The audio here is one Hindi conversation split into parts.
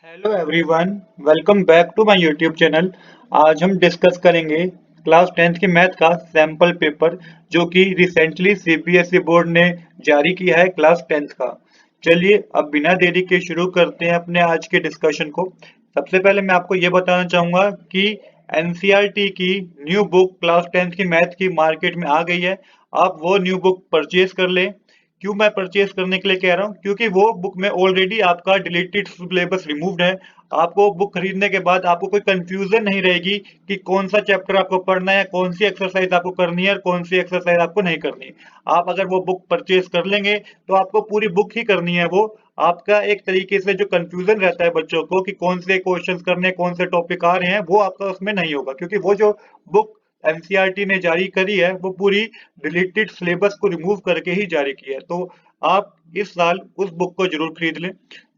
Hello everyone, welcome back to my YouTube channel. आज हम डिस्कस करेंगे क्लास 10th की मैथ का सैंपल पेपर जो कि रिसेंटली सीबीएसई बोर्ड ने जारी किया है क्लास 10th का। चलिए अब बिना देरी के शुरू करते हैं अपने आज के डिस्कशन को। सबसे पहले मैं आपको ये बताना चाहूंगा कि एनसीईआरटी की न्यू बुक क्लास 10th की मैथ की मार्केट में आ गई है। आप वो न्यू बुक परचेज कर लें। क्यों मैं परचेज करने के लिए कह रहा हूँ, क्योंकि वो बुक में ऑलरेडी आपका डिलीटेड सिलेबस रिमूव्ड है। आपको बुक खरीदने के बाद आपको कोई कंफ्यूजन नहीं रहेगी कि कौन सा चैप्टर आपको पढ़ना है, कौन सी एक्सरसाइज आपको करनी है और कौन सी एक्सरसाइज आपको नहीं करनी है। आप अगर वो बुक परचेज कर लेंगे तो आपको पूरी बुक ही करनी है। वो आपका एक तरीके से जो कंफ्यूजन रहता है बच्चों को कि कौन से क्वेश्चंस करने, कौन से टॉपिक आ रहे हैं, वो आपका उसमें नहीं होगा, क्योंकि वो जो बुक एनसीईआरटी ने जारी करी है वो पूरी डिलीटेड सिलेबस को रिमूव करके ही जारी की है। तो आप इस साल उस बुक को जरूर खरीद लें।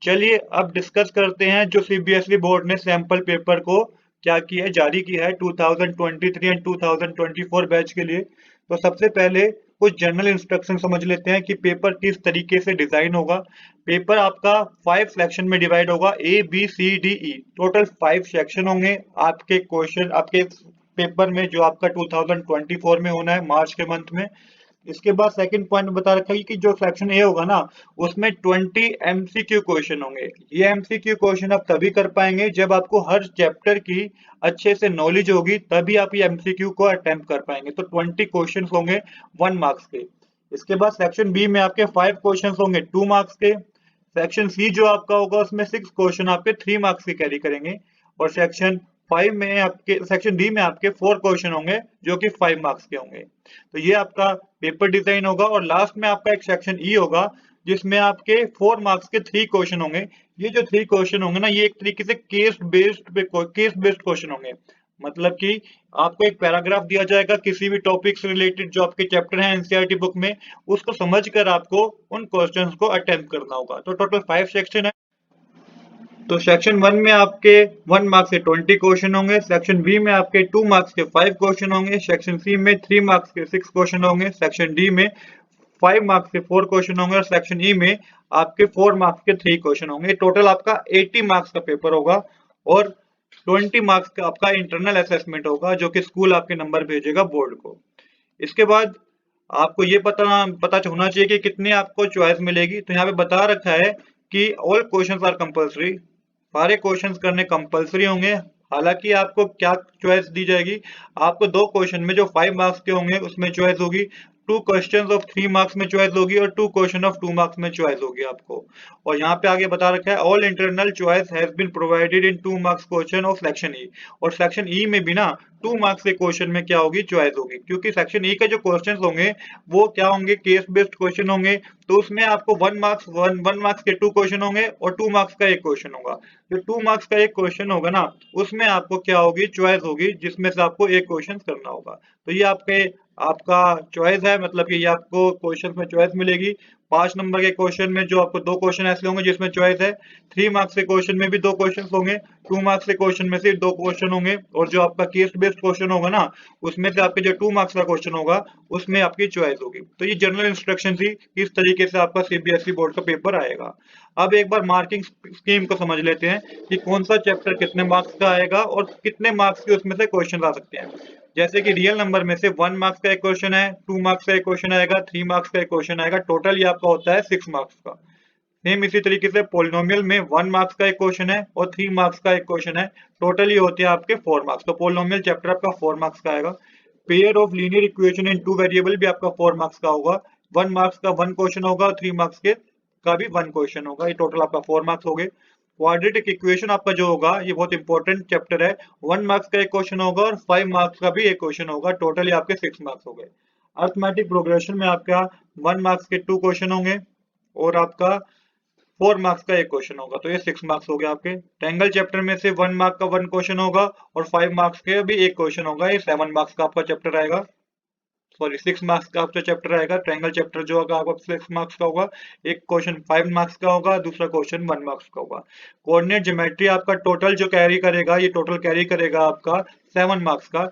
चलिए अब डिस्कस करते हैं जो सीबीएसई बोर्ड ने सैंपल पेपर को क्या किया है, जारी किया है 2023 एंड 2024 बैच के लिए। तो सबसे पहले कुछ जनरल इंस्ट्रक्शन समझ लेते हैं कि पेपर किस तरीके से डिजाइन होगा। पेपर आपका 5 सेक्शन में डिवाइड होगा, A B C D E। Total 5 section होंगे। आपके क्वेश्चन आपके पेपर में जो आपका 2024 में होना है मार्च के मंथ में। इसके बाद सेकंड पॉइंट बता रखा है कि जो सेक्शन ए होगा ना, उसमें 20 एमसीक्यू क्वेश्चन होंगे। ये एमसीक्यू क्वेश्चन आप तभी कर पाएंगे जब आपको हर चैप्टर की अच्छे से नॉलेज होगी, तभी आप ये एमसीक्यू को अटेम्प्ट कर पाएंगे। तो 20 क्वेश्चन होंगे 1 मार्क्स के। इसके बाद सेक्शन बी में आपके 5 क्वेश्चन होंगे 2 मार्क्स के। सेक्शन सी जो आपका होगा उसमें 6 क्वेश्चन आपके 3 मार्क्स के कैरी करेंगे। और सेक्शन डी में आपके 4 क्वेश्चन होंगे जो कि 5 मार्क्स के होंगे। तो ये आपका पेपर डिजाइन होगा। और लास्ट में आपका एक सेक्शन ई होगा जिसमें आपके 4 मार्क्स के 3 क्वेश्चन होंगे। ये जो 3 क्वेश्चन होंगे ना, ये एक तरीके से केस बेस्ड क्वेश्चन होंगे। मतलब कि आपको एक पैराग्राफ दिया जाएगा किसी भी टॉपिक से रिलेटेड जो आपके चैप्टर है एनसीईआरटी बुक में, उसको समझकर आपको उन क्वेश्चंस को अटेम्प्ट करना होगा। तो टोटल 5 सेक्शन है। तो सेक्शन 1 में आपके 1 मार्क्स के 20 क्वेश्चन होंगे। सेक्शन बी में आपके 2 मार्क्स के 5 क्वेश्चन होंगे। सेक्शन सी में 3 मार्क्स के 6 क्वेश्चन होंगे। सेक्शन डी में 5 मार्क्स के 4 क्वेश्चन होंगे। और सेक्शन ई में आपके 4 मार्क्स के 3 क्वेश्चन होंगे। टोटल आपका 80 मार्क्स का पेपर होगा। और 20 मार्क्स का आपका इंटरनल असेसमेंट होगा जो कि स्कूल आपके नंबर भेजेगा बोर्ड को। इसके बाद आपको ये पता होना चाहिए कि कितनी आपको चॉइस मिलेगी। तो यहाँ पे बता रखा है कि ऑल क्वेश्चंस आर कंपल्सरी। सारे क्वेश्चंस करने कंपल्सरी होंगे। हालांकि आपको क्या चॉइस दी जाएगी, आपको 2 क्वेश्चन में जो 5 मार्क्स के होंगे उसमें चॉइस होगी, 2 क्वेश्चंस ऑफ 3 मार्क्स में चॉइस होगी और 2 क्वेश्चन ऑफ 2 मार्क्स में चॉइस होगी आपको। और यहाँ पे आगे बता रखा है all internal choice has been provided in 2 marks question of section E. और सेक्शन ई में भी ना 2 मार्क्स के क्वेश्चन में क्या होगी, चॉइस होगी। क्योंकि सेक्शन ई के जो क्वेश्चन होंगे वो क्या होंगे, केस बेस्ड क्वेश्चन होंगे। तो उसमें आपको 1 मार्क्स के 2 क्वेश्चन होंगे और 2 मार्क्स का एक क्वेश्चन होगा। जो 2 मार्क्स का एक क्वेश्चन होगा ना, उसमें आपको क्या होगी, चॉइस होगी, जिसमें से आपको एक क्वेश्चन करना होगा। तो ये आपका चॉइस है, मतलब कि ये आपको क्वेश्चन में चॉइस मिलेगी। 5 नंबर के क्वेश्चन में जो आपको 2 क्वेश्चन ऐसे होंगे जिसमें चॉइस है। 3 मार्क्स के क्वेश्चन में भी 2 क्वेश्चन होंगे। 2 मार्क्स के क्वेश्चन में से 2 क्वेश्चन होंगे। और जो आपका केस बेस्ड क्वेश्चन होगा ना, उसमें से आपके जो 2 मार्क्स का क्वेश्चन होगा उसमें आपकी चॉइस होगी। तो ये जनरल इंस्ट्रक्शन थी किस तरीके से आपका सीबीएसई बोर्ड का पेपर आएगा। अब एक बार मार्किंग स्कीम को समझ लेते हैं कि कौन सा चैप्टर कितने मार्क्स का आएगा और कितने मार्क्स के उसमें से क्वेश्चन आ सकते हैं। जैसे कि रियल नंबर में से 1 मार्क्स का एक क्वेश्चन है, 2 मार्क्स का एक क्वेश्चन आएगा, 3 मार्क्स का एक क्वेश्चन आएगा। टोटल ये आपका होता है 6 मार्क्स का। सेम इसी तरीके से पोलिनोमियल में 1 मार्क्स का एक क्वेश्चन है और 3 मार्क्स का एक क्वेश्चन है। टोटल ये होते हैं आपके 4 मार्क्स। तो पोलिनोमियल चैप्टर आपका 4 मार्क्स का आएगा। Pair of linear equation in 2 variable भी आपका 4 मार्क्स का होगा। 1 मार्क्स का 1 क्वेश्चन होगा और 3 मार्क्स के का भी 1 क्वेश्चन होगा। ये टोटल आपका 4 मार्क्स हो गए। क्वाड्रेटिक इक्वेशन आपका जो होगा ये बहुत इंपॉर्टेंट चैप्टर है। 1 मार्क्स का एक क्वेश्चन होगा और 5 मार्क्स का भी एक क्वेश्चन होगा। टोटली आपके 6 मार्क्स हो गए। अर्थमेटिक प्रोग्रेशन में आपका 1 मार्क्स के 2 क्वेश्चन होंगे और आपका 4 मार्क्स का एक क्वेश्चन होगा। तो ये 6 मार्क्स हो गए आपके। ट्रायंगल चैप्टर में से 1 मार्क का 1 क्वेश्चन होगा और 5 मार्क्स के भी एक क्वेश्चन होगा। ये 7 मार्क्स का आपका चैप्टर आएगा। सॉरी, 6 मार्क्स का आपका चैप्टर आएगा। ट्रायंगल चैप्टर जो होगा आपका 6 मार्क्स का होगा। एक क्वेश्चन 5 मार्क्स का होगा, दूसरा क्वेश्चन 1 मार्क्स का होगा। कोऑर्डिनेट ज्योमेट्री आपका टोटल जो कैरी करेगा, ये टोटल कैरी करेगा आपका 7 मार्क्स का।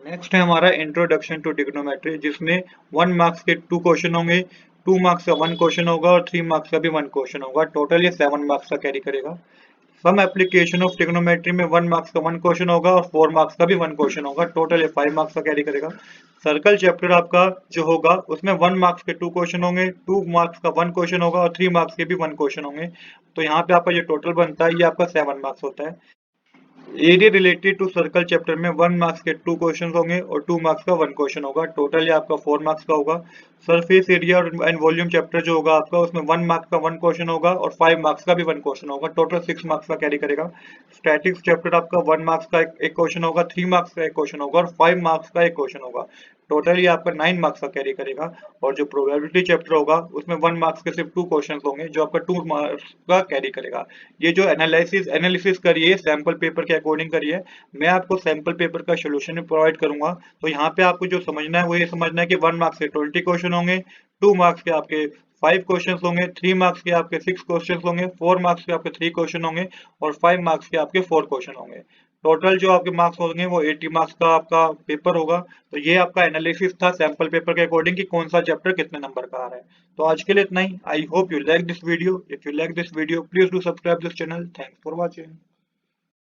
नेक्स्ट है हमारा इंट्रोडक्शन टू ट्रिग्नोमेट्री, जिसमें 1 मार्क्स के 2 क्वेश्चन होंगे, 2 मार्क्स का 1 क्वेश्चन होगा और 3 मार्क्स का भी 1 क्वेश्चन होगा। टोटल ये 7 मार्क्स का कैरी करेगा। सम एप्लीकेशन ऑफ ट्रिग्नोमेट्री में 1 मार्क्स का 1 क्वेश्चन होगा और 4 मार्क्स का भी 1 क्वेश्चन होगा, टोटल ये 5 मार्क्स का कैरी करेगा। सर्कल चैप्टर आपका जो होगा उसमें 1 मार्क्स के 2 क्वेश्चन होंगे, 2 मार्क्स का 1 क्वेश्चन होगा और 3 मार्क्स के भी 1 क्वेश्चन होंगे। तो यहाँ पे आपका जो टोटल बनता है ये आपका 7 मार्क्स होता है। Area related to circle chapter में 1 मार्क्स के 2 क्वेश्चन होंगे और 2 मार्क्स का 1 क्वेश्चन होगा, टोटल ये आपका 4 मार्क्स का होगा। Surface area and volume chapter जो होगा आपका उसमें 1 मार्क्स का 1 क्वेश्चन होगा और 5 मार्क्स का भी 1 क्वेश्चन होगा, टोटल 6 मार्क्स का कैरी करेगा। स्टैटिक्स चैप्टर आपका 1 मार्क्स का एक क्वेश्चन होगा, 3 मार्क्स का एक क्वेश्चन होगा और 5 मार्क्स का एक क्वेश्चन होगा, टोटल ये आपका 9 मार्क्स का कैरी करेगा। और जो प्रोबेबिलिटी चैप्टर होगा उसमें 1 मार्क्स के सिर्फ 2 क्वेश्चन होंगे जो आपका 2 मार्क्स का कैरी करेगा। ये जो एनालिसिस करिए सैंपल पेपर के अकॉर्डिंग करिए, मैं आपको सैंपल पेपर का सोल्यूशन भी प्रोवाइड करूंगा। तो यहाँ पे आपको जो समझना है वो ये समझना है कि 1 मार्क्स के 20 क्वेश्चन होंगे, 2 मार्क्स के आपके 5 क्वेश्चन होंगे, 3 मार्क्स के आपके 6 क्वेश्चन होंगे, 4 मार्क्स के आपके 3 क्वेश्चन होंगे और 5 मार्क्स के आपके 4 क्वेश्चन होंगे। टोटल जो आपके मार्क्स होंगे वो 80 मार्क्स का आपका पेपर होगा। तो ये आपका एनालिसिस था सैंपल पेपर के अकॉर्डिंग कि कौन सा चैप्टर कितने नंबर का आ रहा है। तो आज के लिए इतना ही। I hope you like this video. If you like this video please do subscribe this channel. Thanks for watching.